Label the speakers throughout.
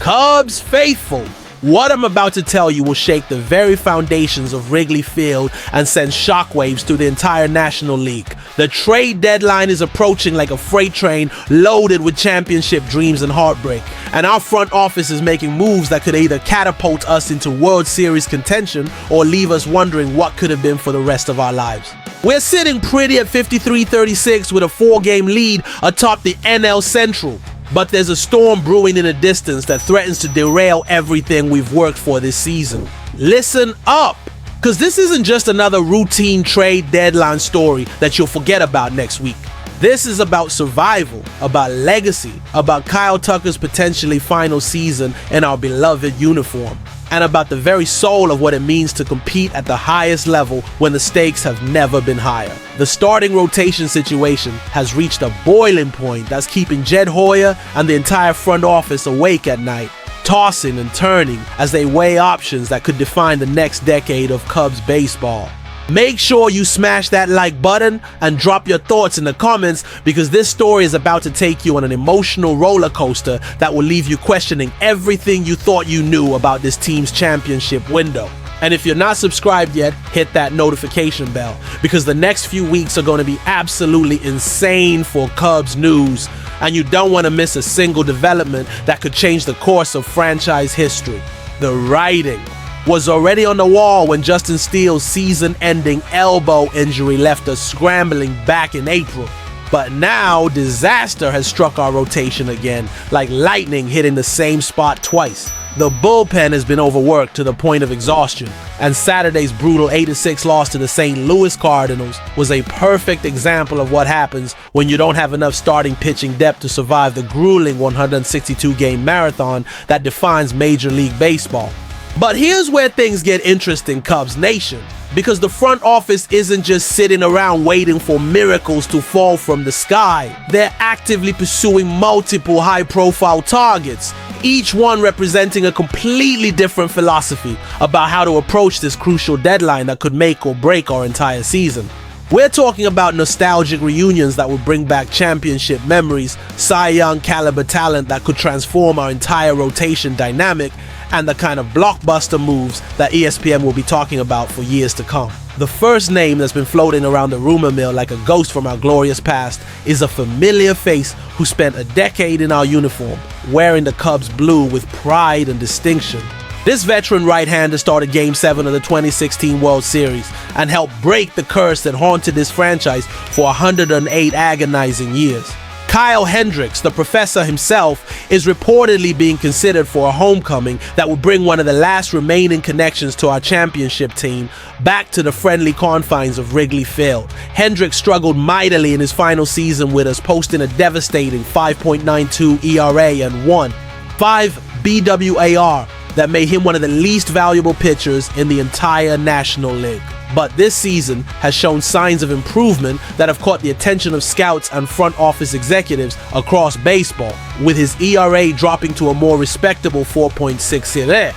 Speaker 1: Cubs faithful, what I'm about to tell you will shake the very foundations of Wrigley Field and send shockwaves through the entire National League. The trade deadline is approaching like a freight train loaded with championship dreams and heartbreak, and our front office is making moves that could either catapult us into World Series contention or leave us wondering what could have been for the rest of our lives. We're sitting pretty at 53-36 with a 4-game lead atop the NL Central. But there's a storm brewing in the distance that threatens to derail everything we've worked for this season. Listen up, because this isn't just another routine trade deadline story that you'll forget about next week. This is about survival, about legacy, about Kyle Tucker's potentially final season in our beloved uniform, and about the very soul of what it means to compete at the highest level when the stakes have never been higher. The starting rotation situation has reached a boiling point that's keeping Jed Hoyer and the entire front office awake at night, tossing and turning as they weigh options that could define the next decade of Cubs baseball. Make sure you smash that like button and drop your thoughts in the comments, because this story is about to take you on an emotional roller coaster that will leave you questioning everything you thought you knew about this team's championship window. And if you're not subscribed yet, hit that notification bell, because the next few weeks are going to be absolutely insane for Cubs news, and you don't want to miss a single development that could change the course of franchise history. The writing was already on the wall when Justin Steele's season-ending elbow injury left us scrambling back in April. But now, disaster has struck our rotation again, like lightning hitting the same spot twice. The bullpen has been overworked to the point of exhaustion, and Saturday's brutal 8-6 loss to the St. Louis Cardinals was a perfect example of what happens when you don't have enough starting pitching depth to survive the grueling 162-game marathon that defines Major League Baseball. But here's where things get interesting, Cubs Nation, because the front office isn't just sitting around waiting for miracles to fall from the sky. They're actively pursuing multiple high-profile targets, each one representing a completely different philosophy about how to approach this crucial deadline that could make or break our entire season. We're talking about nostalgic reunions that will bring back championship memories, Cy Young caliber talent that could transform our entire rotation dynamic, and the kind of blockbuster moves that ESPN will be talking about for years to come. The first name that's been floating around the rumor mill like a ghost from our glorious past is a familiar face who spent a decade in our uniform, wearing the Cubs blue with pride and distinction. This veteran right-hander started Game 7 of the 2016 World Series and helped break the curse that haunted this franchise for 108 agonizing years. Kyle Hendricks, the professor himself, is reportedly being considered for a homecoming that will bring one of the last remaining connections to our championship team back to the friendly confines of Wrigley Field. Hendricks struggled mightily in his final season with us, posting a devastating 5.92 ERA and 5 BWAR that made him one of the least valuable pitchers in the entire National League. But this season has shown signs of improvement that have caught the attention of scouts and front office executives across baseball, with his ERA dropping to a more respectable 4.60.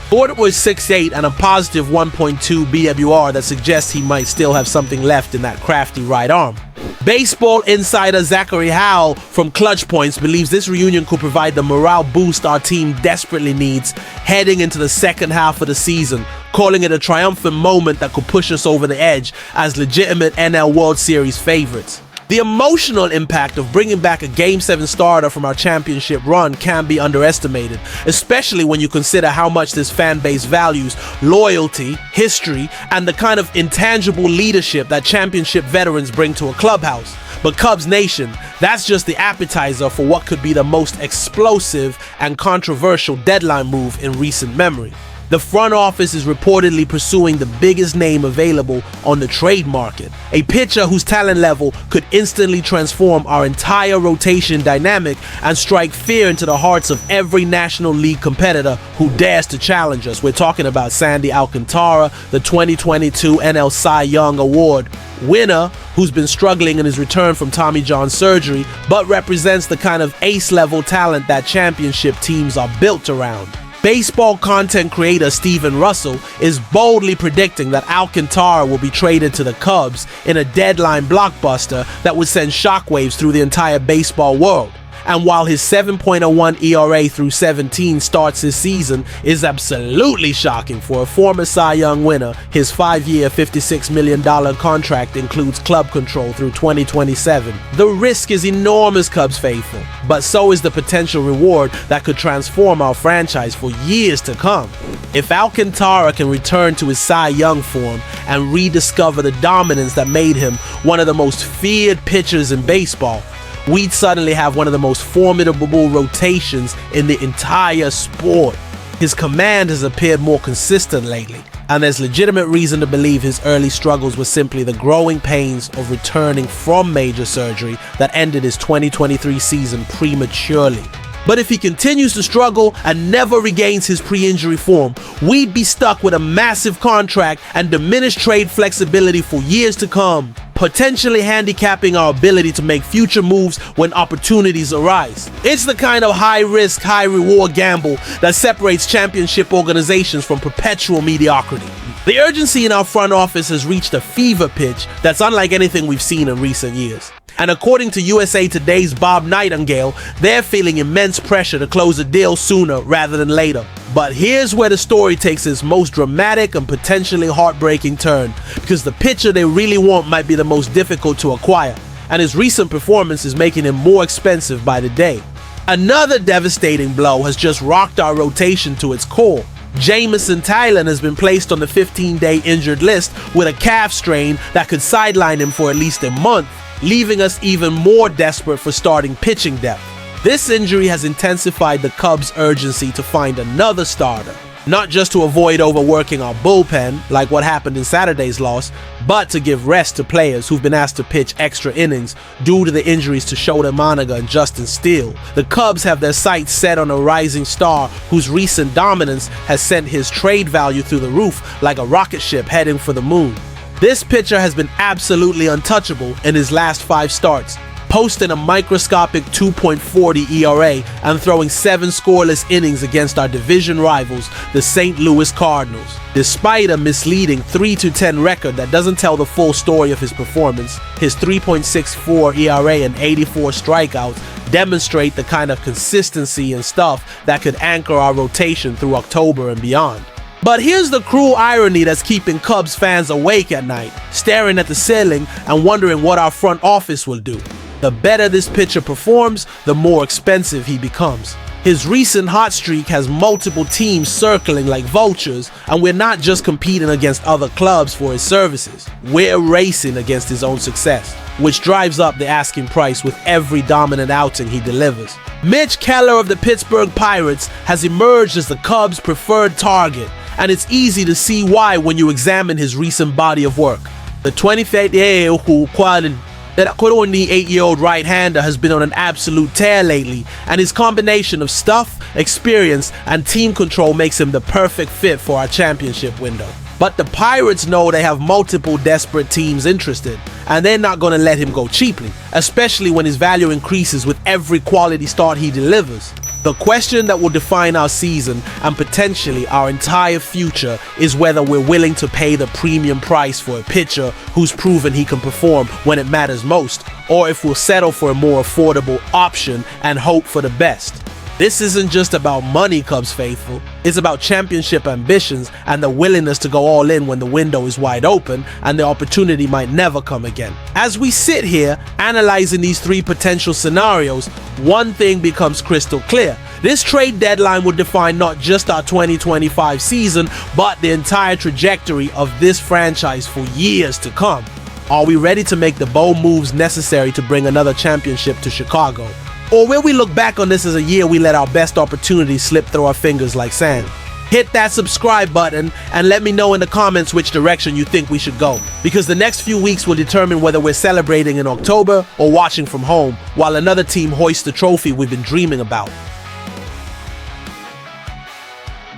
Speaker 1: Ford was 6'8" and a positive 1.2 BWR that suggests he might still have something left in that crafty right arm. Baseball insider Zachary Howell from Clutch Points believes this reunion could provide the morale boost our team desperately needs heading into the second half of the season, calling it a triumphant moment that could push us over the edge as legitimate NL World Series favorites. The emotional impact of bringing back a Game 7 starter from our championship run can be underestimated, especially when you consider how much this fan base values loyalty, history, and the kind of intangible leadership that championship veterans bring to a clubhouse. But Cubs Nation, that's just the appetizer for what could be the most explosive and controversial deadline move in recent memory. The front office is reportedly pursuing the biggest name available on the trade market, a pitcher whose talent level could instantly transform our entire rotation dynamic and strike fear into the hearts of every National League competitor who dares to challenge us. We're talking about Sandy Alcantara, the 2022 NL Cy Young Award winner, who's been struggling in his return from Tommy John surgery, but represents the kind of ace-level talent that championship teams are built around. Baseball content creator Steven Russell is boldly predicting that Alcantara will be traded to the Cubs in a deadline blockbuster that would send shockwaves through the entire baseball world. And while his 7.01 ERA through 17 starts this season is absolutely shocking for a former Cy Young winner, his 5-year, $56 million contract includes club control through 2027. The risk is enormous, Cubs faithful, but so is the potential reward that could transform our franchise for years to come. If Alcantara can return to his Cy Young form and rediscover the dominance that made him one of the most feared pitchers in baseball, we'd suddenly have one of the most formidable rotations in the entire sport. His command has appeared more consistent lately, and there's legitimate reason to believe his early struggles were simply the growing pains of returning from major surgery that ended his 2023 season prematurely. But if he continues to struggle and never regains his pre-injury form, we'd be stuck with a massive contract and diminished trade flexibility for years to come, potentially handicapping our ability to make future moves when opportunities arise. It's the kind of high-risk, high-reward gamble that separates championship organizations from perpetual mediocrity. The urgency in our front office has reached a fever pitch that's unlike anything we've seen in recent years. And according to USA Today's Bob Nightingale, they're feeling immense pressure to close a deal sooner rather than later. But here's where the story takes its most dramatic and potentially heartbreaking turn, because the pitcher they really want might be the most difficult to acquire, and his recent performance is making him more expensive by the day. Another devastating blow has just rocked our rotation to its core. Jamison Tylan has been placed on the 15-day injured list with a calf strain that could sideline him for at least a month, leaving us even more desperate for starting pitching depth. This injury has intensified the Cubs' urgency to find another starter, not just to avoid overworking our bullpen, like what happened in Saturday's loss, but to give rest to players who've been asked to pitch extra innings due to the injuries to Shota Monaga and Justin Steele. The Cubs have their sights set on a rising star whose recent dominance has sent his trade value through the roof like a rocket ship heading for the moon. This pitcher has been absolutely untouchable in his last 5 starts, posting a microscopic 2.40 ERA and throwing 7 scoreless innings against our division rivals, the St. Louis Cardinals. Despite a misleading 3-10 record that doesn't tell the full story of his performance, his 3.64 ERA and 84 strikeouts demonstrate the kind of consistency and stuff that could anchor our rotation through October and beyond. But here's the cruel irony that's keeping Cubs fans awake at night, staring at the ceiling and wondering what our front office will do. The better this pitcher performs, the more expensive he becomes. His recent hot streak has multiple teams circling like vultures, and we're not just competing against other clubs for his services. We're racing against his own success, which drives up the asking price with every dominant outing he delivers. Mitch Keller of the Pittsburgh Pirates has emerged as the Cubs' preferred target, and it's easy to see why when you examine his recent body of work. The 28-year-old right-hander has been on an absolute tear lately, and his combination of stuff, experience, and team control makes him the perfect fit for our championship window. But the Pirates know they have multiple desperate teams interested, and they're not going to let him go cheaply, especially when his value increases with every quality start he delivers. The question that will define our season and potentially our entire future is whether we're willing to pay the premium price for a pitcher who's proven he can perform when it matters most, or if we'll settle for a more affordable option and hope for the best. This isn't just about money, Cubs faithful. It's about championship ambitions and the willingness to go all in when the window is wide open and the opportunity might never come again. As we sit here analyzing these 3 potential scenarios, one thing becomes crystal clear. This trade deadline will define not just our 2025 season, but the entire trajectory of this franchise for years to come. Are we ready to make the bold moves necessary to bring another championship to Chicago? Or will we look back on this as a year we let our best opportunities slip through our fingers like sand? Hit that subscribe button and let me know in the comments which direction you think we should go, because the next few weeks will determine whether we're celebrating in October or watching from home while another team hoists the trophy we've been dreaming about.